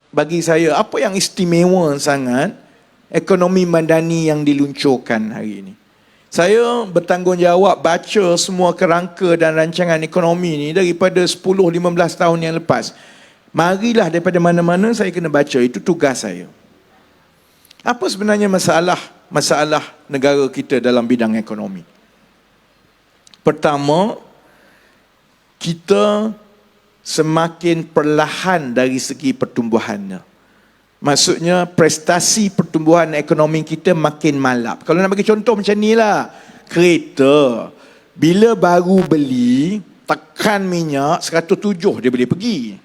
bagi saya, apa yang istimewa sangat ekonomi madani yang diluncurkan hari ini? Saya bertanggungjawab baca semua kerangka dan rancangan ekonomi ni daripada 10-15 tahun yang lepas. Marilah daripada mana-mana saya kena baca, itu tugas saya. Apa sebenarnya masalah negara kita dalam bidang ekonomi? Pertama, kita semakin perlahan dari segi pertumbuhannya. Maksudnya prestasi pertumbuhan ekonomi kita makin malap. Kalau nak bagi contoh macam ni lah, kereta bila baru beli, tekan minyak 107 dia boleh pergi.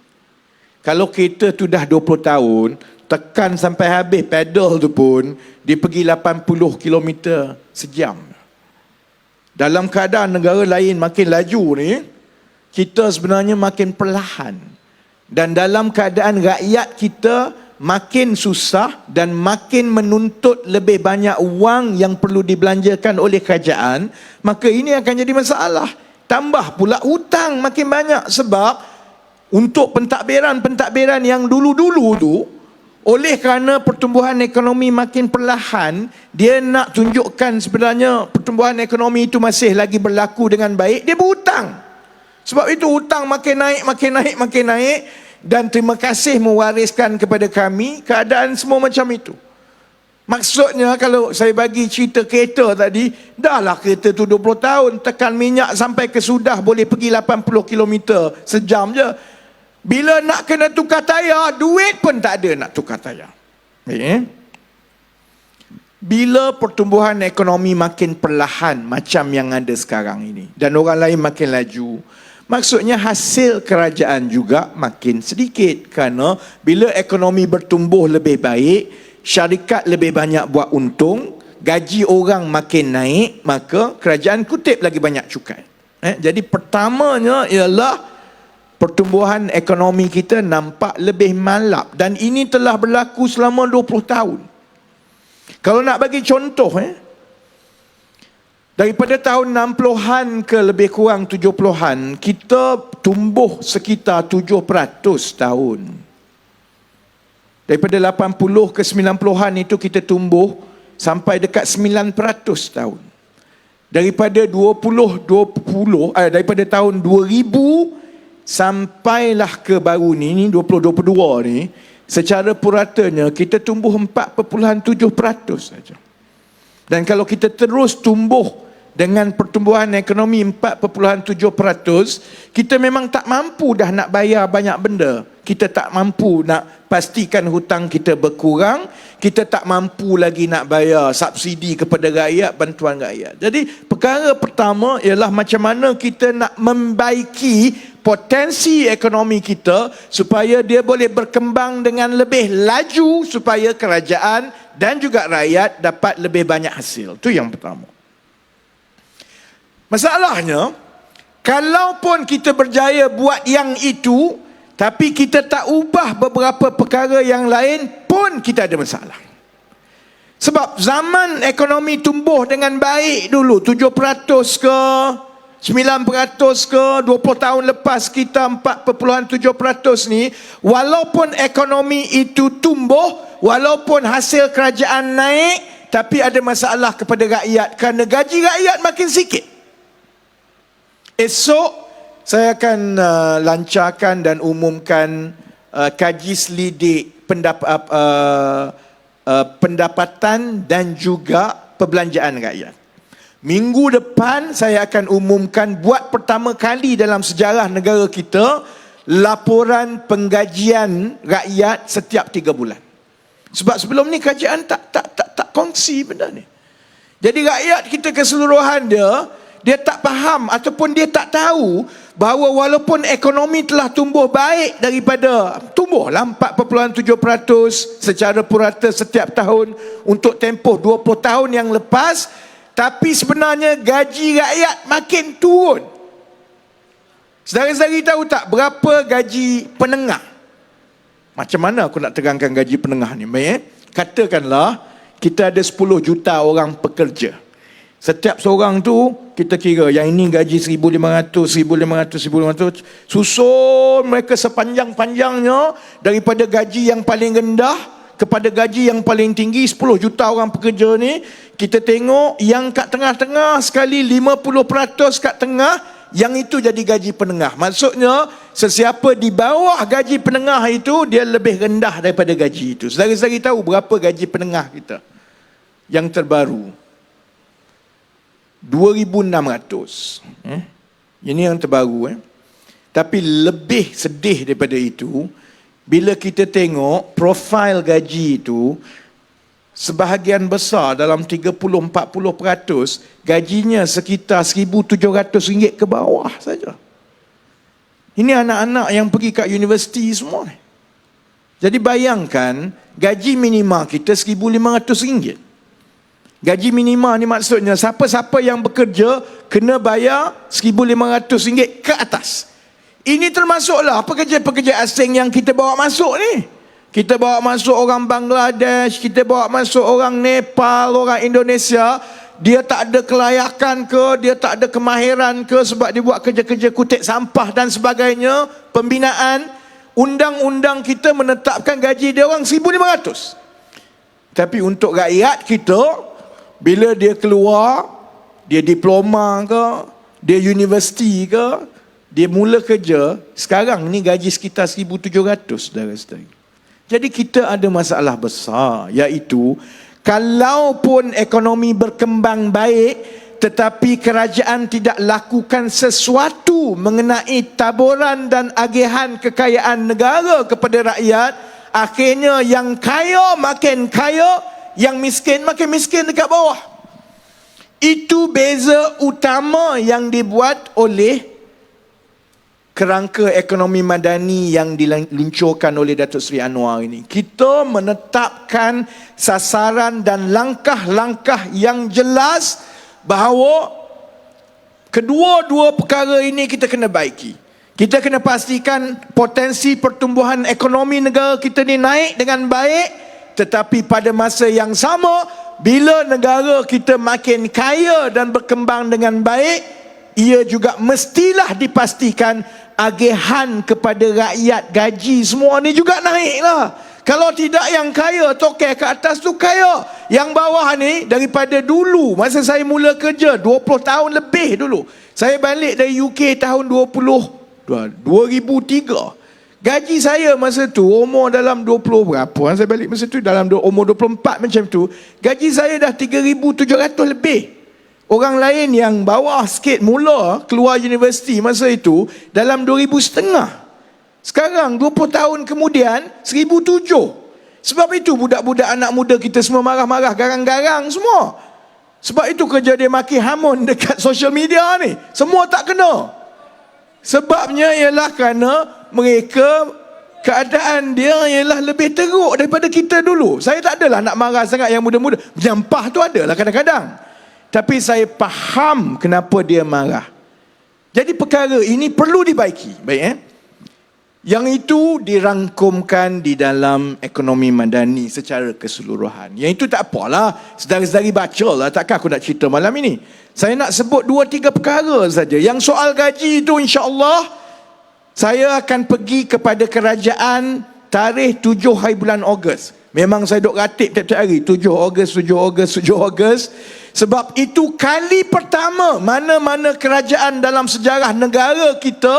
Kalau kereta tu dah 20 tahun, tekan sampai habis pedal tu pun dia pergi 80 km sejam. Dalam keadaan negara lain makin laju ni, kita sebenarnya makin perlahan. Dan dalam keadaan rakyat kita makin susah dan makin menuntut lebih banyak wang yang perlu dibelanjakan oleh kerajaan, maka ini akan jadi masalah. Tambah pula hutang makin banyak, sebab untuk pentadbiran yang dulu-dulu tu, oleh kerana pertumbuhan ekonomi makin perlahan, dia nak tunjukkan sebenarnya pertumbuhan ekonomi itu masih lagi berlaku dengan baik, dia berhutang. Sebab itu hutang makin naik. Dan terima kasih mewariskan kepada kami keadaan semua macam itu. Maksudnya kalau saya bagi cerita kereta tadi, dahlah kereta tu 20 tahun, tekan minyak sampai ke Sudah boleh pergi 80 km sejam je. Bila nak kena tukar tayar, duit pun tak ada nak tukar tayar. Bila pertumbuhan ekonomi makin perlahan macam yang ada sekarang ini, dan orang lain makin laju, maksudnya hasil kerajaan juga makin sedikit. Kerana bila ekonomi bertumbuh lebih baik, syarikat lebih banyak buat untung, gaji orang makin naik, maka kerajaan kutip lagi banyak cukai. Jadi pertamanya ialah pertumbuhan ekonomi kita nampak lebih malap. Dan ini telah berlaku selama 20 tahun. Kalau nak bagi contoh, daripada tahun 60-an ke lebih kurang 70-an, kita tumbuh sekitar 7% tahun. Daripada 80 ke 90-an itu kita tumbuh sampai dekat 9% tahun. Daripada daripada tahun 2000 sampailah ke baru ni 2022 ni, secara puratanya kita tumbuh 4.7% saja. Dan kalau kita terus tumbuh dengan pertumbuhan ekonomi 4.7%, kita memang tak mampu dah nak bayar banyak benda. Kita tak mampu nak pastikan hutang kita berkurang. Kita tak mampu lagi nak bayar subsidi kepada rakyat, bantuan rakyat. Jadi perkara pertama ialah macam mana kita nak membaiki potensi ekonomi kita supaya dia boleh berkembang dengan lebih laju, supaya kerajaan dan juga rakyat dapat lebih banyak hasil. Itu yang pertama. Masalahnya, kalaupun kita berjaya buat yang itu, tapi kita tak ubah beberapa perkara yang lain, pun kita ada masalah. Sebab zaman ekonomi tumbuh dengan baik dulu, 7% ke 9% ke, 20 tahun lepas kita 4.7% ni, walaupun ekonomi itu tumbuh, walaupun hasil kerajaan naik, tapi ada masalah kepada rakyat kerana gaji rakyat makin sikit. Esok saya akan lancarkan dan umumkan kaji selidik pendapatan dan juga perbelanjaan rakyat. Minggu depan saya akan umumkan buat pertama kali dalam sejarah negara kita laporan penggajian rakyat setiap 3 bulan. Sebab sebelum ni kerajaan tak kongsi benda ni. Jadi rakyat kita keseluruhan dia tak faham ataupun dia tak tahu bahawa walaupun ekonomi telah tumbuh baik, daripada tumbuhlah 4.7% secara purata setiap tahun untuk tempoh 20 tahun yang lepas, tapi sebenarnya gaji rakyat makin turun. Saudara-saudari tahu tak berapa gaji penengah? Macam mana aku nak terangkan gaji penengah ni? Katakanlah kita ada 10 juta orang pekerja. Setiap seorang tu kita kira yang ini gaji 1,500, 1,500, 1,500. Susun mereka sepanjang-panjangnya daripada gaji yang paling rendah kepada gaji yang paling tinggi. 10 juta orang pekerja ni, kita tengok yang kat tengah-tengah sekali 50% kat tengah, yang itu jadi gaji penengah. Maksudnya sesiapa di bawah gaji penengah itu, dia lebih rendah daripada gaji itu. Saudara-saudari tahu berapa gaji penengah kita yang terbaru? 2,600. Ini yang terbaru. Tapi lebih sedih daripada itu, bila kita tengok profil gaji itu, sebahagian besar dalam 30-40% gajinya sekitar RM1,700 ke bawah saja. Ini anak-anak yang pergi kat universiti semua. Jadi bayangkan, gaji minima kita RM1,500. Gaji minima ni maksudnya siapa-siapa yang bekerja kena bayar RM1,500 ke atas. Ini termasuklah pekerja-pekerja asing yang kita bawa masuk ni. Kita bawa masuk orang Bangladesh, kita bawa masuk orang Nepal, orang Indonesia. Dia tak ada kelayakan ke, dia tak ada kemahiran ke sebab dia buat kerja-kerja kutip sampah dan sebagainya. Pembinaan, undang-undang kita menetapkan gaji dia orang RM1,500. Tapi untuk rakyat kita, bila dia keluar, dia diploma ke, dia universiti ke, dia mula kerja, sekarang ni gaji sekitar RM1,700, saudara-saudari. Jadi kita ada masalah besar, iaitu kalaupun ekonomi berkembang baik tetapi kerajaan tidak lakukan sesuatu mengenai taburan dan agihan kekayaan negara kepada rakyat, akhirnya yang kaya makin kaya, yang miskin makin miskin dekat bawah. Itu beza utama yang dibuat oleh kerangka ekonomi madani yang diluncurkan oleh Datuk Seri Anwar ini. Kita menetapkan sasaran dan langkah-langkah yang jelas bahawa kedua-dua perkara ini kita kena baiki. Kita kena pastikan potensi pertumbuhan ekonomi negara kita ni naik dengan baik, tetapi pada masa yang sama, bila negara kita makin kaya dan berkembang dengan baik, ia juga mestilah dipastikan agihan kepada rakyat, gaji semua ni juga naiklah. Kalau tidak, yang kaya tokeh ke atas tu kaya, yang bawah ni daripada dulu, masa saya mula kerja 20 tahun lebih dulu, saya balik dari UK tahun 2003. Gaji saya masa tu umur dalam 20 berapa, saya balik masa tu dalam umur 24 macam tu, gaji saya dah 3,700 lebih. Orang lain yang bawah sikit mula keluar universiti masa itu dalam 2,500. Sekarang 20 tahun kemudian 1,700. Sebab itu budak-budak anak muda kita semua marah-marah, garang-garang semua. Sebab itu kerja dia maki hamun dekat social media ni, semua tak kena. Sebabnya ialah kerana mereka, keadaan dia ialah lebih teruk daripada kita dulu. Saya tak adalah nak marah sangat yang muda-muda. Menyampah tu adalah kadang-kadang. Tapi saya faham kenapa dia marah. Jadi perkara ini perlu dibaiki. Baik, Yang itu dirangkumkan di dalam ekonomi madani secara keseluruhan. Yang itu tak apalah, sedari-sedari baca lah. Takkan aku nak cerita malam ini. Saya nak sebut 2-3 perkara saja. Yang soal gaji itu, insya-Allah saya akan pergi kepada kerajaan tarikh 7 hari bulan Ogos. Memang saya duk ratib tiap-tiap hari, 7 Ogos, 7 Ogos, 7 Ogos. Sebab itu kali pertama mana-mana kerajaan dalam sejarah negara kita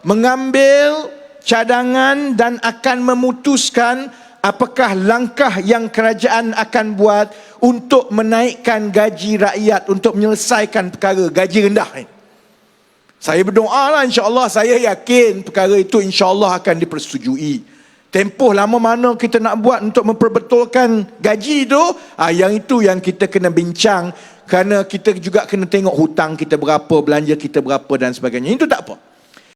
mengambil cadangan dan akan memutuskan apakah langkah yang kerajaan akan buat untuk menaikkan gaji rakyat, untuk menyelesaikan perkara gaji rendah ni. Saya berdoa lah, insya-Allah, saya yakin perkara itu insya-Allah akan dipersetujui. Tempoh lama mana kita nak buat untuk memperbetulkan gaji itu, yang itu yang kita kena bincang. Kerana kita juga kena tengok hutang kita berapa, belanja kita berapa dan sebagainya. Itu tak apa.